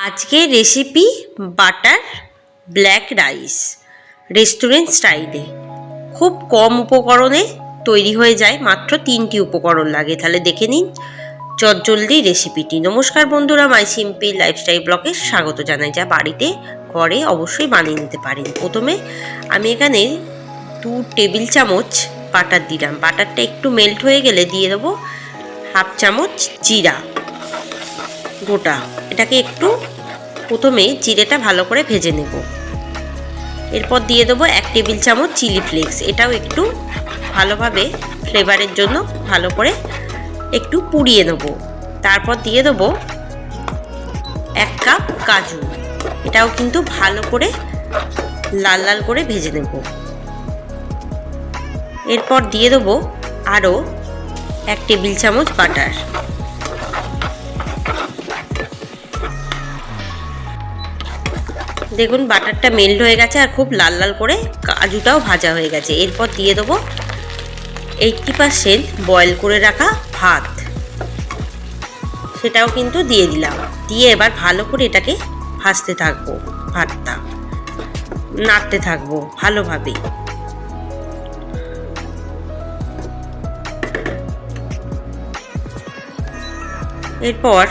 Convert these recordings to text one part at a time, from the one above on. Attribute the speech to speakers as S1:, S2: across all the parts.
S1: আজকের recipe butter black rice restaurant স্টাইলে। খুব কম উপকরণে তৈরি হয়ে যায়, মাত্র 3টি উপকরণ লাগে। তাহলে দেখে নিন চটজলদি রেসিপিটি। নমস্কার বন্ধুরা, মাই সিম্পল লাইফস্টাইল ব্লগে স্বাগত জানাই। যা বাড়িতে ঘরে অবশ্যই বানিয়ে নিতে পারেন। প্রথমে আমি এখানে 2 টেবিল চামচ বাটার দিলাম। বাটারটা একটু মেল্ট হয়ে গেলে দিয়ে দেবো 1/2 চামচ জিরা গোটা। এটাকে একটু প্রথমে জিরেটা ভালো করে ভেজে নেব। এরপর দিয়ে দেবো 1 টেবিল চামচ চিলি ফ্লেক্স। এটাও একটু ভালোভাবে ফ্লেভারের জন্য ভালো করে একটু পুড়িয়ে নেব। তারপর দিয়ে দেবো 1 কাপ কাজু। এটাও কিন্তু ভালো করে লাল লাল করে ভেজে নেব। এরপর দিয়ে দেবো আরও 1 টেবিল চামচ বাটার। দেখুন বাটারটা মেল্ট হয়ে গেছে আর খুব লাল লাল করে কাজুটাও ভাজা হয়ে গেছে। এরপর দিয়ে দেবো 80% বয়েল করে রাখা ভাত, সেটাও কিন্তু দিয়ে দিলাম। দিয়ে এবার ভালো করে এটাকে ভাজতে থাকবো, ভাতটা নাড়তে থাকবো ভালোভাবে। এরপর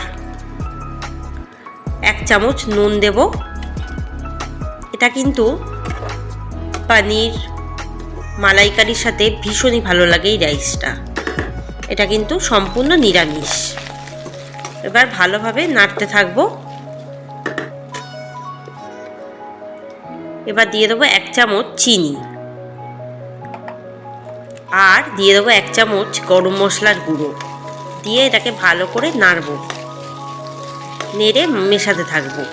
S1: 1 চামচ নুন দেব। এটা কিন্তু পনির মালাইকারির সাথে ভীষণই ভালো লাগে এই রাইসটা। এটা কিন্তু সম্পূর্ণ নিরামিষ। এবার ভালোভাবে নাড়তে থাকবো। এবার দিয়ে দেবো 1 চামচ চিনি আর দিয়ে দেবো 1 চামচ গরম মশলার গুঁড়ো। দিয়ে এটাকে ভালো করে নাড়বো, নেড়ে মেশাতে থাকবো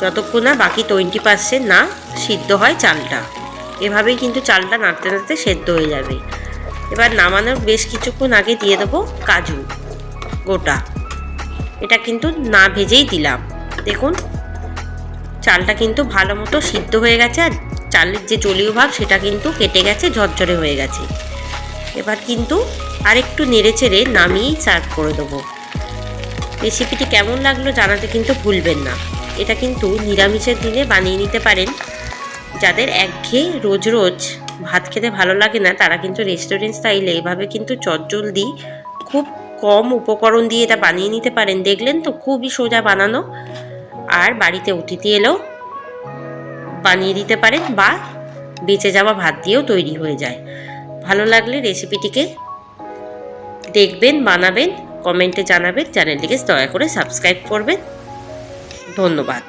S1: যতক্ষণ না বাকি 20% না সিদ্ধ হয় চালটা। এভাবেই কিন্তু চালটা নাড়তে নাড়তে সেদ্ধ হয়ে যাবে। এবার নামানোর বেশ কিছুক্ষণ আগে দিয়ে দেবো কাজু গোটা। এটা কিন্তু না ভেজেই দিলাম। দেখুন চালটা কিন্তু ভালো মতো সিদ্ধ হয়ে গেছে আর চালের যে জলীয় ভাব সেটা কিন্তু কেটে গেছে, ঝরঝরে হয়ে গেছে। এবার কিন্তু আরেকটু নেড়ে চেড়ে নামিয়েই সার্ভ করে দেবো। রেসিপিটি কেমন লাগলো জানাতে কিন্তু ভুলবেন না। এটা কিন্তু নিরামিষের দিনে বানিয়ে নিতে পারেন। যাদের একঘেয়ে রোজ রোজ ভাত খেতে ভালো লাগে না, তারা কিন্তু রেস্টুরেন্ট স্টাইলে এভাবে কিন্তু চটজলদি খুব কম উপকরণ দিয়ে এটা বানিয়ে নিতে পারেন। দেখলেন তো খুবই সোজা বানানো। আর বাড়িতে অতিথি এলেও বানিয়ে দিতে পারেন, বা বেঁচে যাওয়া ভাত দিয়েও তৈরি হয়ে যায়। ভালো লাগলে রেসিপিটিকে দেখবেন, বানাবেন, কমেন্টে জানাবেন। চ্যানেলটিকে দয়া করে সাবস্ক্রাইব করবেন। ধন্যবাদ।